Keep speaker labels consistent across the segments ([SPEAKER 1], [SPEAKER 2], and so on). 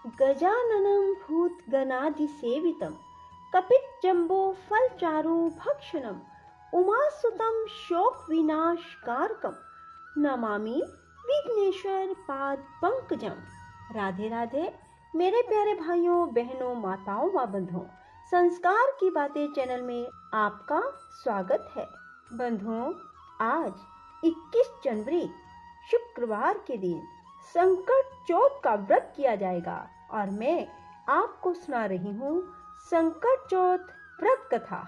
[SPEAKER 1] गजाननं भूतगणाधिसेवितं कपितजम्बो फलचारु भक्षणम् उमासुतं शोकविनाशकारकं नमामि विघ्नेश्वर पाद पंकजम। राधे राधे मेरे प्यारे भाइयों बहनों माताओं व बंधुओं, संस्कार की बातें चैनल में आपका स्वागत है। बंधुओं, आज 21 जनवरी शुक्रवार के दिन संकट चौथ का व्रत किया जाएगा और मैं आपको सुना रही हूँ संकट चौथ व्रत कथा,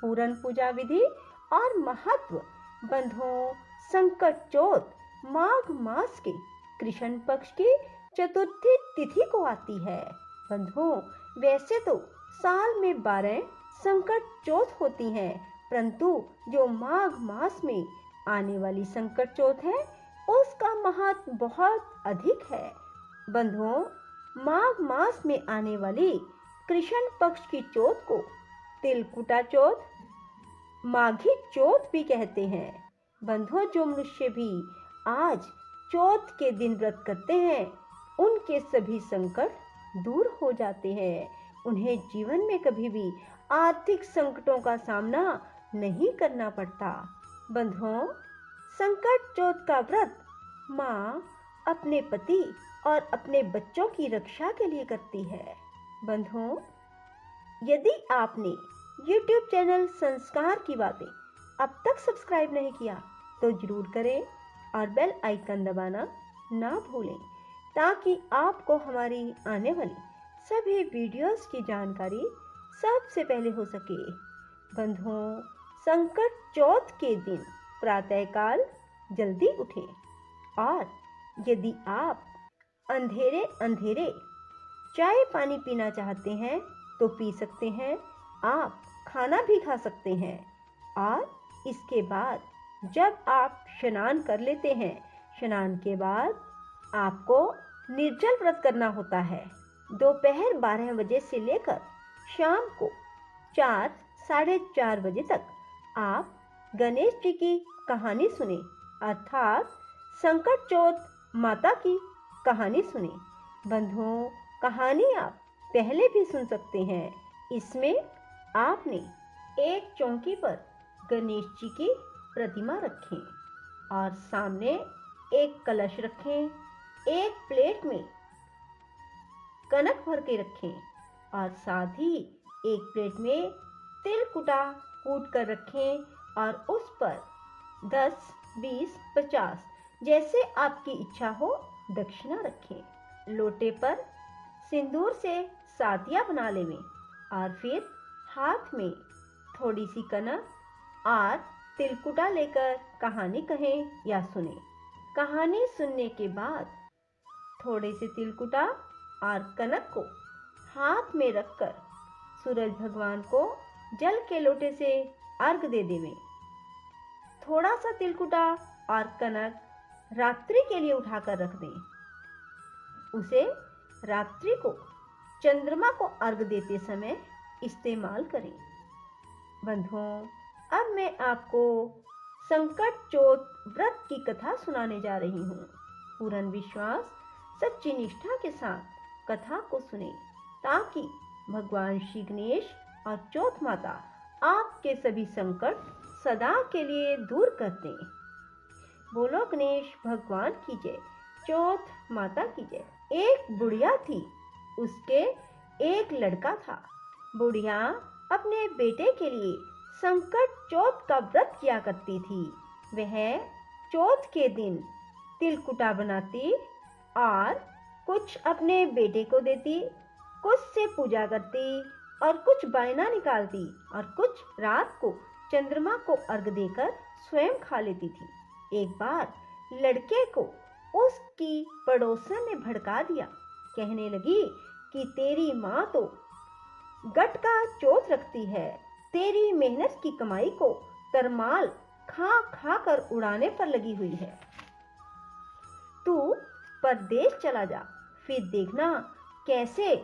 [SPEAKER 1] पूरन पूजा विधि और महत्व। बंधुओं, संकट चौथ माघ मास के कृष्ण पक्ष की चतुर्थी तिथि को आती है। बंधुओं, वैसे तो साल में 12 संकट चौथ होती हैं, परंतु जो माघ मास में आने वाली संकट चौथ है उसका महत्व बहुत अधिक है। बंधुओं, माघ मास में आने वाली कृष्ण पक्ष की चौथ को तिलकुटा चौथ, माघी चौथ भी कहते हैं। बंधुओं, जो मनुष्य भी आज चौथ के दिन व्रत करते हैं उनके सभी संकट दूर हो जाते हैं। उन्हें जीवन में कभी भी आर्थिक संकटों का सामना नहीं करना पड़ता। बंधुओं, संकट चौथ का व्रत माँ अपने पति और अपने बच्चों की रक्षा के लिए करती है। बंधुओं, यदि आपने YouTube चैनल संस्कार की बातें अब तक सब्सक्राइब नहीं किया तो जरूर करें और बेल आइकन दबाना ना भूलें ताकि आपको हमारी आने वाली सभी वीडियोस की जानकारी सबसे पहले हो सके। बंधुओं, संकट चौथ के दिन प्रातःकाल जल्दी उठें और यदि आप अंधेरे अंधेरे चाय पानी पीना चाहते हैं तो पी सकते हैं। आप खाना भी खा सकते हैं और इसके बाद जब आप स्नान कर लेते हैं, स्नान के बाद आपको निर्जल व्रत करना होता है। दोपहर 12 बजे से लेकर शाम को 4 साढ़े 4 बजे तक आप गणेश जी की कहानी सुने, अर्थात संकट चौथ माता की कहानी सुने। बंधुओं, कहानी आप पहले भी सुन सकते हैं। इसमें आपने एक चौकी पर गणेश जी की प्रतिमा रखें और सामने एक कलश रखें, एक प्लेट में कनक भर के रखें और साथ ही एक प्लेट में तिल कुटा कूट कर रखें और उस पर 10, 20, 50 जैसे आपकी इच्छा हो दक्षिणा रखें। लोटे पर सिंदूर से सातिया बना लेवें और फिर हाथ में थोड़ी सी कनक और तिलकुटा लेकर कहानी कहें या सुने। कहानी सुनने के बाद थोड़े से तिलकुटा और कनक को हाथ में रखकर सूरज भगवान को जल के लोटे से अर्घ दे देवें। थोड़ा सा तिलकुटा और कनक रात्रि के लिए उठाकर रख दें। उसे रात्रि को चंद्रमा को अर्घ देते समय इस्तेमाल करें। बंधुओं, अब मैं आपको संकट चौथ व्रत की कथा सुनाने जा रही हूँ। पूर्ण विश्वास सच्ची निष्ठा के साथ कथा को सुने ताकि भगवान श्री गणेश और चौथ माता आपके सभी संकट सदा के लिए दूर कर दें। बोलो गणेश भगवान की जय, चौथ माता की जय। एक बुढ़िया थी, उसके एक लड़का था। बुढ़िया अपने बेटे के लिए संकट चौथ का व्रत किया करती थी। वह चौथ के दिन तिलकुटा बनाती और कुछ अपने बेटे को देती, कुछ से पूजा करती और कुछ बायना निकालती और कुछ रात को चंद्रमा को अर्घ देकर स्वयं खा लेती थी। एक बार लड़के को उसकी पड़ोसन ने भड़का दिया। कहने लगी कि तेरी माँ तो गट का चौथ रखती है, तेरी मेहनत की कमाई को तरमाल खा खा कर उड़ाने पर लगी हुई है। तू परदेश चला जा, फिर देखना कैसे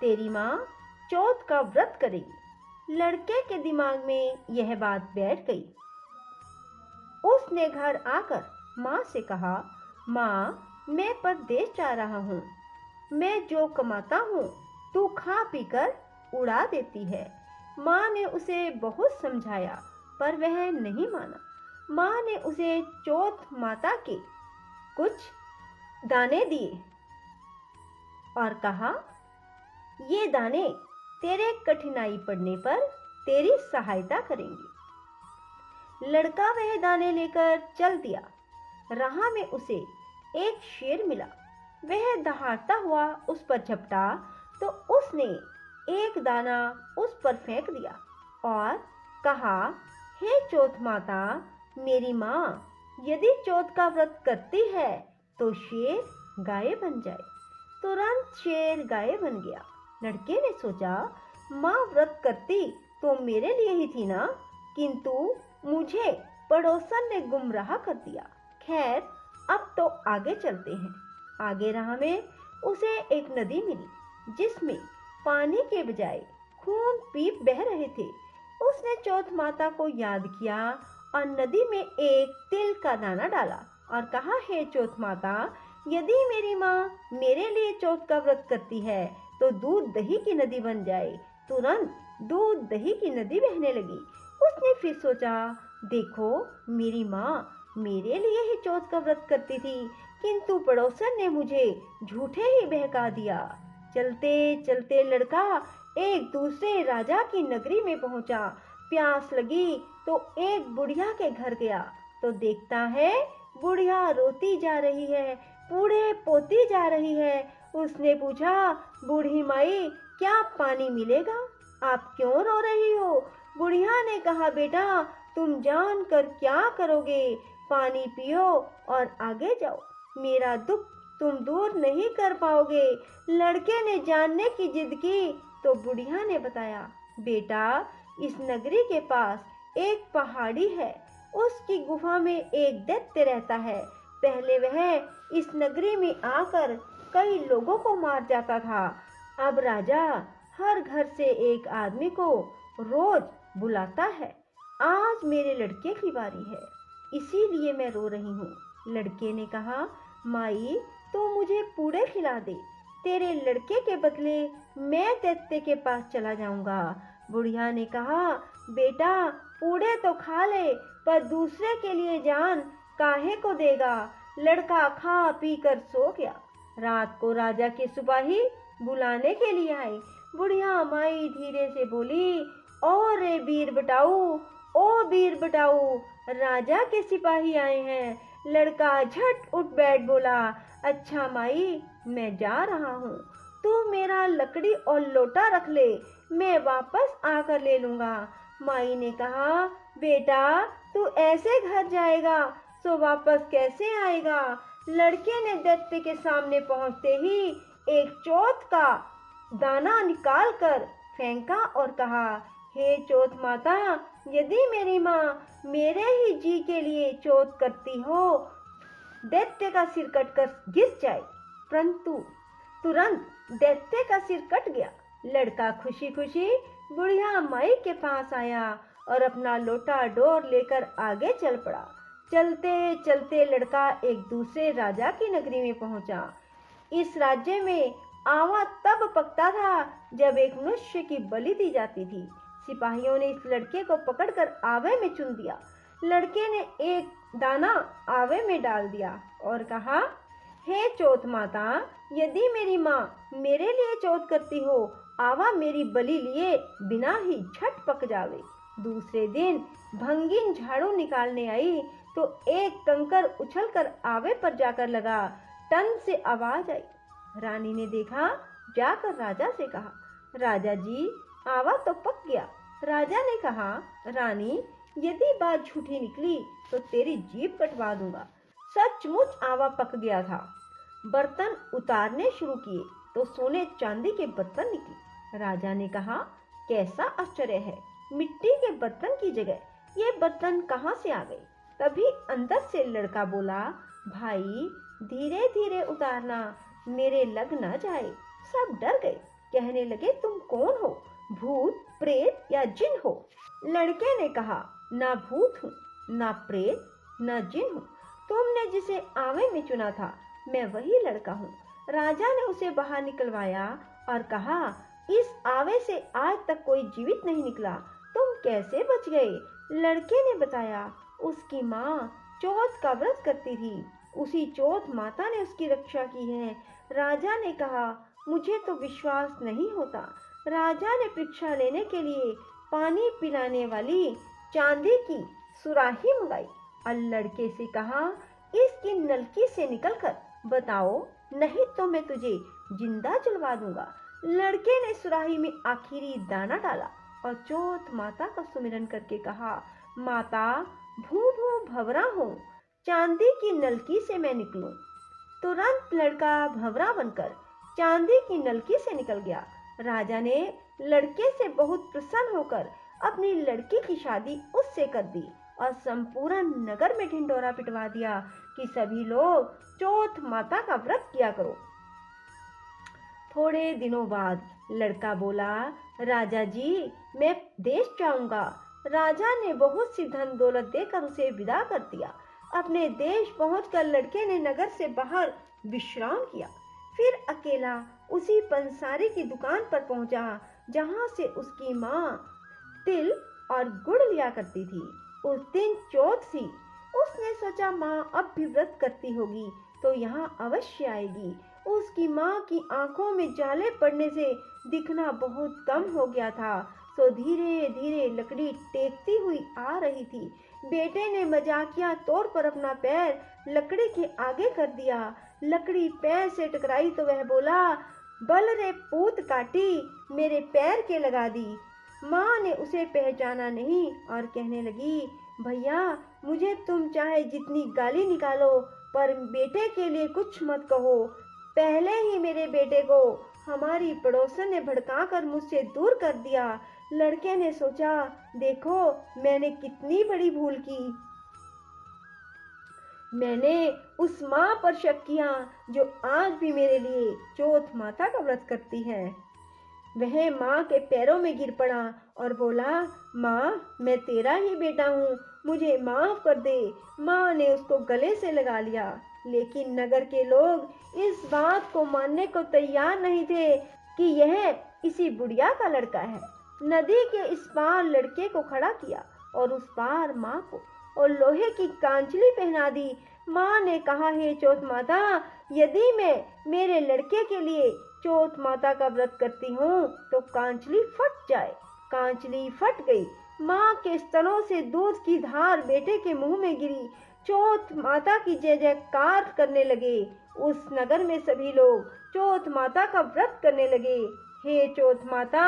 [SPEAKER 1] तेरी माँ चौथ का व्रत करेगी। लड़के के दिमाग में यह बात बैठ गई। उसने घर आकर माँ से कहा, माँ मैं परदेश जा रहा हूँ, मैं जो कमाता हूँ तू खा पीकर उड़ा देती है। माँ ने उसे बहुत समझाया पर वह नहीं माना। माँ ने उसे चौथ माता के कुछ दाने दिए और कहा, ये दाने तेरे कठिनाई पड़ने पर तेरी सहायता करेंगे। लड़का वह दाने लेकर चल दिया। राह में उसे एक शेर मिला। वह दहाड़ता हुआ उस पर झपटा तो उसने एक दाना उस पर फेंक दिया और कहा, हे चौथ माता मेरी माँ, यदि चौथ का व्रत करती है तो शेर गाय बन जाए। तुरंत शेर गाय बन गया। लड़के ने सोचा, माँ व्रत करती तो मेरे लिए ही थी ना, किंतु मुझे पड़ोसन ने गुमराह कर दिया। खैर अब तो आगे चलते हैं। आगे राह में उसे एक नदी मिली जिसमें पानी के बजाय खून पीप बह रहे थे। उसने चौथ माता को याद किया और नदी में एक तिल का दाना डाला और कहा, हे चौथ माता, यदि मेरी माँ मेरे लिए चौथ का व्रत करती है तो दूध दही की नदी बन जाए। तुरंत दूध दही की नदी बहने लगी। उसने फिर सोचा, देखो मेरी माँ मेरे लिए ही चौथ का व्रत करती थी, किंतु पड़ोसन ने मुझे झूठे ही बहका दिया। चलते चलते लड़का एक दूसरे राजा की नगरी में पहुंचा। प्यास लगी तो एक बुढ़िया के घर गया तो देखता है बुढ़िया रोती जा रही है, बूढ़े पोती जा रही है। उसने पूछा, बूढ़ी माई क्या पानी मिलेगा? आप क्यों रो रही हो? बुढ़िया ने कहा, बेटा तुम जान कर क्या करोगे, पानी पियो और आगे जाओ, मेरा दुख तुम दूर नहीं कर पाओगे। लड़के ने जानने की जिद की तो बुढ़िया ने बताया, बेटा इस नगरी के पास एक पहाड़ी है, उसकी गुफा में एक दैत्य रहता है। पहले वह इस नगरी में आकर कई लोगों को मार जाता था। अब राजा हर घर से एक आदमी को रोज बुलाता है। आज मेरे लड़के की बारी है, इसीलिए मैं रो रही हूँ। लड़के ने कहा, माई तू मुझे पूड़े खिला दे, तेरे लड़के के बदले मैं दैत्य के पास चला जाऊंगा। बुढ़िया ने कहा, बेटा पूड़े तो खा ले, पर दूसरे के लिए जान काहे को देगा। लड़का खा पी कर सो गया। रात को राजा के सिपाही बुलाने के लिए आए। बुढ़िया माई धीरे से बोली, ओ रे वीर बटाऊ, ओ वीर बटाऊ, राजा के सिपाही आए हैं। लड़का झट उठ बैठ बोला, अच्छा माई मैं जा रहा हूँ, तू मेरा लकड़ी और लोटा रख ले, मैं वापस आकर ले लूंगा। माई ने कहा, बेटा तू ऐसे घर जाएगा तो वापस कैसे आएगा? लड़के ने दैत्य के सामने पहुंचते ही एक चौथ का दाना निकाल कर फेंका और कहा, हे चौथ माता, यदि मेरी माँ मेरे ही जी के लिए चौथ करती हो, दैत्य का सिर कटकर घिस जाए। परंतु तुरंत दैत्य का सिर कट गया। लड़का खुशी खुशी बुढ़िया माई के पास आया और अपना लोटा डोर लेकर आगे चल पड़ा। चलते चलते लड़का एक दूसरे राजा की नगरी में पहुंचा। इस राज्य में आवा तब पकता था जब एक मनुष्य की बलि दी जाती थी। सिपाहियों ने इस लड़के को पकड़कर आवे में चुन दिया। लड़के ने एक दाना आवे में डाल दिया और कहा, हे चौथ माता, यदि मेरी माँ मेरे लिए चौथ करती हो, आवा मेरी बलि लिए बिना ही झट पक जावे। दूसरे दिन भंगिन झाड़ू निकालने आई तो एक कंकर उछलकर आवे पर जाकर लगा। टन से आवाज आई। रानी ने देखा, जाकर राजा से कहा, राजा जी आवा तो पक गया। राजा ने कहा, रानी यदि बात झूठी निकली तो तेरी जीभ कटवा दूंगा। सचमुच आवा पक गया था। बर्तन उतारने शुरू किए तो सोने चांदी के बर्तन निकले। राजा ने कहा, कैसा आश्चर्य है, मिट्टी के बर्तन की जगह ये बर्तन कहाँ से आ गए? तभी अंदर से लड़का बोला, भाई धीरे धीरे उतारना, मेरे लग ना जाए। सब डर गए, कहने लगे, तुम कौन हो, भूत प्रेत या जिन हो? लड़के ने कहा, ना भूत हूँ, ना प्रेत, ना जिन हूँ। तुमने जिसे आवे में चुना था मैं वही लड़का हूँ। राजा ने उसे बाहर निकलवाया और कहा, इस आवे से आज तक कोई जीवित नहीं निकला, तुम कैसे बच गए? लड़के ने बताया, उसकी माँ चौथ का व्रत करती थी, उसी चौथ माता ने उसकी रक्षा की है। राजा ने कहा, मुझे तो विश्वास नहीं होता। राजा ने परीक्षा लेने के लिए पानी पिलाने वाली चांदी की सुराही मंगाई और लड़के से कहा, इसकी नलकी से निकलकर बताओ, नहीं तो मैं तुझे जिंदा जलवा दूंगा। लड़के ने सुराही में आखिरी दाना डाला और चौथ माता का सुमिरन करके कहा, माता भू भू भवरा हो, चांदी की नलकी से मैं निकलूं। तुरंत लड़का भवरा बनकर चांदी की नलकी से निकल गया। राजा ने लड़के से बहुत प्रसन्न होकर अपनी लड़की की शादी उससे कर दी और संपूर्ण नगर में ढिंढोरा पिटवा दिया कि सभी लोग चौथ माता का व्रत किया करो। थोड़े दिनों बाद लड़का बोला, राजा जी मैं देश जाऊंगा। राजा ने बहुत सी धन दौलत देकर उसे विदा कर दिया। अपने देश पहुंचकर लड़के ने नगर से बाहर विश्राम किया। फिर अकेला उसी पंसारी की दुकान पर पहुंचा जहां से उसकी माँ तिल और गुड़ लिया करती थी। उस दिन चौथ थी। उसने सोचा माँ अब भी व्रत करती होगी तो यहाँ अवश्य आएगी। उसकी माँ की आंखों में जाले पड़ने से दिखना बहुत कम हो गया था, तो धीरे धीरे लकड़ी टेकती हुई आ रही थी। बेटे ने मजाकिया तौर पर अपना पैर लकड़ी के आगे कर दिया। लकड़ी पैर से टकराई तो वह बोला, बल रे पूत काटी, मेरे पैर के लगा दी। माँ ने उसे पहचाना नहीं और कहने लगी, भैया मुझे तुम चाहे जितनी गाली निकालो पर बेटे के लिए कुछ मत कहो। पहले ही मेरे बेटे को हमारी पड़ोसन ने भड़काकर मुझसे दूर कर दिया। लड़के ने सोचा, देखो मैंने कितनी बड़ी भूल की। मैंने उस माँ पर शक किया जो आज भी मेरे लिए चौथ माता का व्रत करती है। वह माँ के पैरों में गिर पड़ा और बोला, माँ मैं तेरा ही बेटा हूँ, मुझे माफ कर दे। माँ ने उसको गले से लगा लिया, लेकिन नगर के लोग इस बात को मानने को तैयार नहीं थे कि यह इसी बुढ़िया का लड़का है। नदी के इस पार लड़के को खड़ा किया और उस पार माँ को और लोहे की कांचली पहना दी। माँ ने कहा, हे चौथ माता, यदि मैं मेरे लड़के के लिए चौथ माता का व्रत करती हूँ तो कांचली फट जाए। कांचली फट गई। माँ के स्तनों से दूध की धार बेटे के मुंह में गिरी। चौथ माता की जय जयकार करने लगे। उस नगर में सभी लोग चौथ माता का व्रत करने लगे। हे चौथ माता,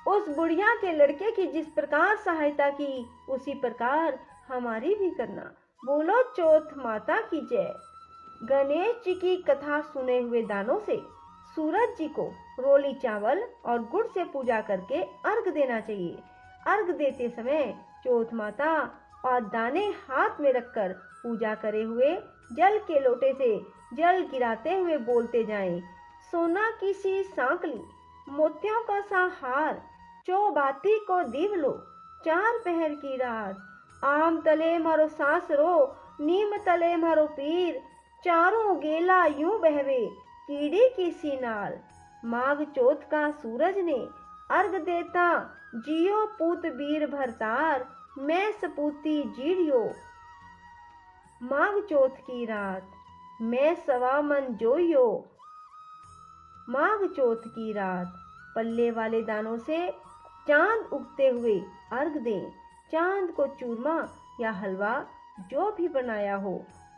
[SPEAKER 1] उस बुढ़िया के लड़के की जिस प्रकार सहायता की उसी प्रकार हमारी भी करना। बोलो चौथ माता की जय। गणेश जी की कथा सुने हुए दानों से सूरज जी को रोली चावल और गुड़ से पूजा करके अर्घ देना चाहिए। अर्घ देते समय चौथ माता और दाने हाथ में रखकर पूजा करे हुए जल के लोटे से जल गिराते हुए बोलते जाएं, सोना की सी सांकली, मोतियों का सा हार, चौबाती को दीवलो, चार पहर की रात, आम तले मारो सासरो, नीम तले मारो पीर, चारों गेला यूं बहवे, कीड़ी की सी नाल। माघ चौथ का सूरज ने अर्घ देता, जियो पूत बीर भरतार, मैं सपूती जीड़ियो। माघ चौथ की रात मैं सवा मन जोइयो। माघ चौथ की रात पल्ले वाले दानों से चांद उगते हुए अर्घ दें। चांद को चूरमा या हलवा जो भी बनाया हो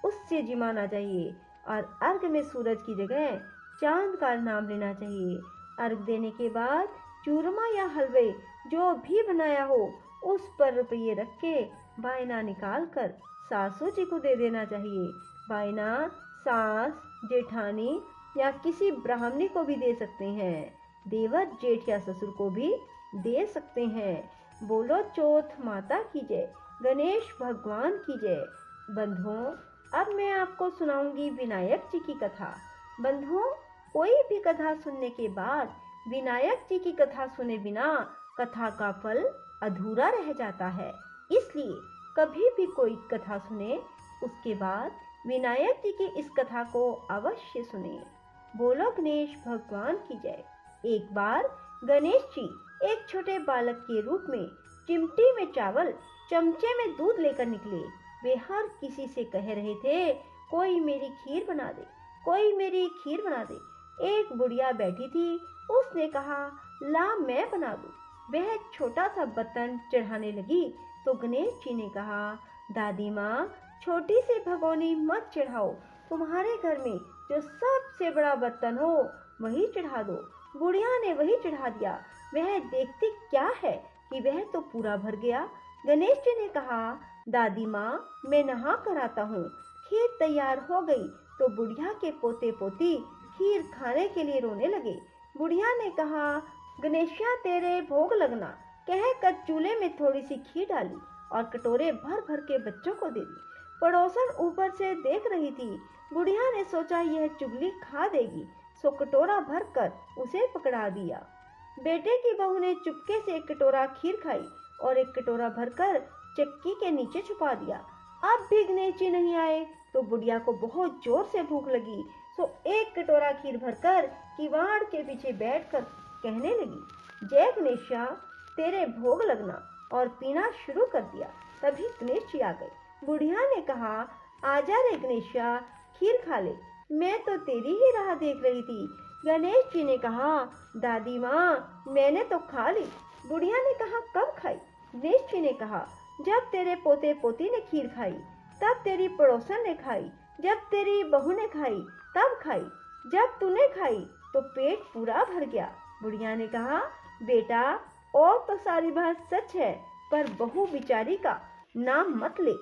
[SPEAKER 1] उससे जिमाना चाहिए और अर्घ में सूरज की जगह चांद का नाम लेना चाहिए। अर्घ देने के बाद चूरमा या हलवे जो भी बनाया हो उस पर रुपये रख के बायना निकाल कर सासू जी को दे देना चाहिए। बायना सास, जेठानी या किसी ब्राह्मणी को भी दे सकते हैं। देवर, जेठ या ससुर को भी दे सकते हैं। बोलो चौथ माता की जय, गणेश भगवान की जय। बंधुओं, अब मैं आपको सुनाऊंगी विनायक जी की कथा। बंधुओं, कोई भी कथा सुनने के बाद विनायक जी की कथा सुने बिना कथा का फल अधूरा रह जाता है। इसलिए कभी भी कोई कथा सुने उसके बाद विनायक जी की इस कथा को अवश्य सुने। बोलो गणेश भगवान की जय। एक बार गणेश जी एक छोटे बालक के रूप में चिमटी में चावल चमचे में दूध लेकर निकले। वे हर किसी से कह रहे थे, कोई मेरी खीर बना दे, कोई मेरी खीर बना दे। एक बुढ़िया बैठी थी, उसने कहा, ला मैं बना दूं। वह छोटा सा बर्तन चढ़ाने लगी तो गणेश जी ने कहा, दादी माँ, छोटी सी भगोनी मत चढ़ाओ, तुम्हारे घर में जो सबसे बड़ा बर्तन हो वही चढ़ा दो। बुढ़िया ने वही चढ़ा दिया। वह देखती क्या है कि वह तो पूरा भर गया। गणेश जी ने कहा, दादी माँ, मैं नहा कर आता हूँ। खीर तैयार हो गई तो बुढ़िया के पोते पोती खीर खाने के लिए रोने लगे। बुढ़िया ने कहा, गणेशा तेरे भोग लगना, कहकर चूल्हे में थोड़ी सी खीर डाली और कटोरे भर भर के बच्चों को दे दी। पड़ोसन ऊपर से देख रही थी। बुढ़िया ने सोचा यह चुगली खा देगी, सो कटोरा भर कर उसे पकड़ा दिया। बेटे की बहू ने चुपके से एक कटोरा खीर खाई और एक कटोरा भरकर चक्की के नीचे छुपा दिया। अब भी गणेश जी नहीं आए तो बुढ़िया को बहुत जोर से भूख लगी, सो एक कटोरा खीर भरकर किवाड़ के पीछे बैठकर कहने लगी, जय गणेशा तेरे भोग लगना, और पीना शुरू कर दिया। तभी गणेश जी आ गए। बुढ़िया ने कहा, आजा रे गणेशा, खीर खा ले, मैं तो तेरी ही राह देख रही थी। गणेश जी ने कहा, दादी माँ, मैंने तो खा ली। बुढ़िया ने कहा, कब खाई? गणेश जी ने कहा, जब तेरे पोते पोती ने खीर खाई, तब तेरी पड़ोसन ने खाई, जब तेरी बहू ने खाई तब खाई, जब तूने खाई तो पेट पूरा भर गया। बुढ़िया ने कहा, बेटा, और तो सारी बात सच है, पर बहू बिचारी का नाम मत ले।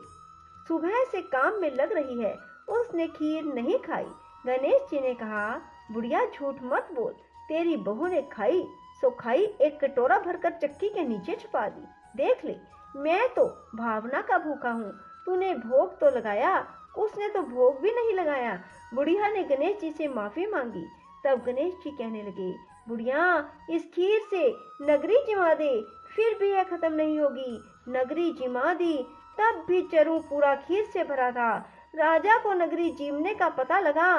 [SPEAKER 1] सुबह से काम में लग रही है, उसने खीर नहीं खाई। गणेश जी ने कहा, बुढ़िया झूठ मत बोल, तेरी बहू ने खाई सो खाई, एक कटोरा भरकर चक्की के नीचे छुपा दी। देख ले, मैं तो भावना का भूखा हूँ, तूने भोग तो लगाया, उसने तो भोग भी नहीं लगाया। बुढ़िया ने गणेश जी से माफी मांगी। तब गणेश जी कहने लगे, बुढ़िया, इस खीर से नगरी जिमा दे, फिर भी यह खत्म नहीं होगी। नगरी जिमा दी तब भी चरू पूरा खीर से भरा था। राजा को नगरी जीमने का पता लगा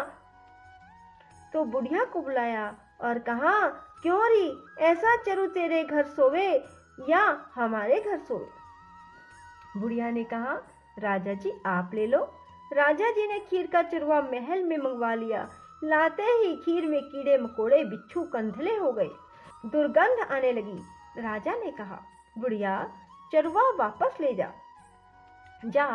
[SPEAKER 1] तो बुढ़िया को बुलाया और कहा, क्यों री, ऐसा चरू तेरे घर सोवे या हमारे घर सोवे? बुढ़िया ने कहा, राजा जी आप ले लो। राजा जी ने खीर का चरवा महल में मंगवा लिया। लाते ही खीर में कीड़े मकोड़े बिच्छू कंधले हो गए, दुर्गंध आने लगी। राजा ने कहा, बुढ़िया, चरवा वापस ले जा, जा,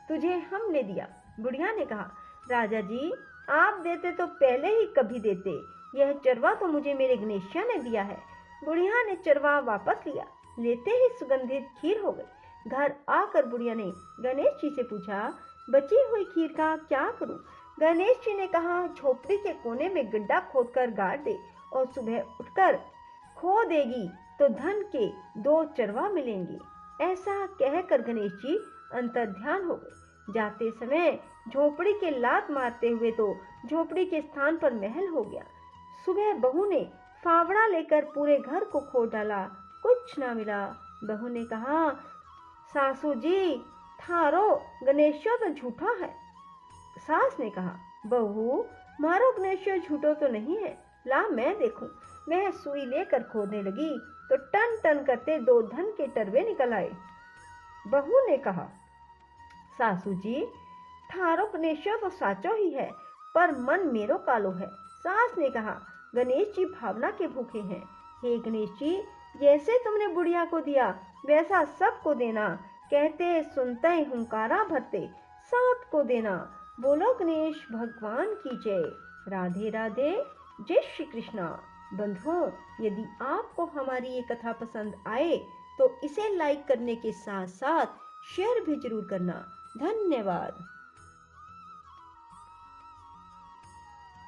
[SPEAKER 1] तुझे हमने दिया। बुढ़िया ने कहा, राजा जी आप देते तो पहले ही कभी देते, यह चरवा तो मुझे मेरे गणेशिया ने दिया है। बुढ़िया ने चरवा वापस लिया। लेते ही सुगंधित खीर हो गई। घर आकर बुढ़िया ने गणेश जी से पूछा, बची हुई खीर का क्या करूं? गणेश जी ने कहा, झोपड़ी के कोने में गड्ढा खोदकर गाड़ दे, और सुबह उठकर खो देगी तो धन के 2 चरवा मिलेंगे। ऐसा कहकर गणेश जी अंतर्ध्यान हो गए। जाते समय झोपड़ी के लात मारते हुए तो झोपड़ी के स्थान पर महल हो गया। सुबह बहू ने फावड़ा लेकर पूरे घर को खोद डाला, कुछ ना मिला। बहू ने कहा, सासू जी थारो गणेशो तो झूठा है। सास ने कहा, बहू मारो गणेशो झूठो तो नहीं है, ला मैं देखूं। वह सुई लेकर खोदने लगी तो टन टन करते 2 धन के टरवे निकल आए। बहू ने कहा, सासू जी थारो गणेशो तो साचो ही है, पर मन मेरो कालो है। सास ने कहा, गणेश जी भावना के भूखे हैं। हे गणेश जी, जैसे तुमने बुढ़िया को दिया वैसा सबको देना। कहते सुनते हुंकारा भरते सबको देना। बोलो गणेश भगवान की जय। राधे राधे, जय श्री कृष्णा। बंधुओं, यदि आपको हमारी ये कथा पसंद आए तो इसे लाइक करने के साथ साथ शेयर भी जरूर करना। धन्यवाद।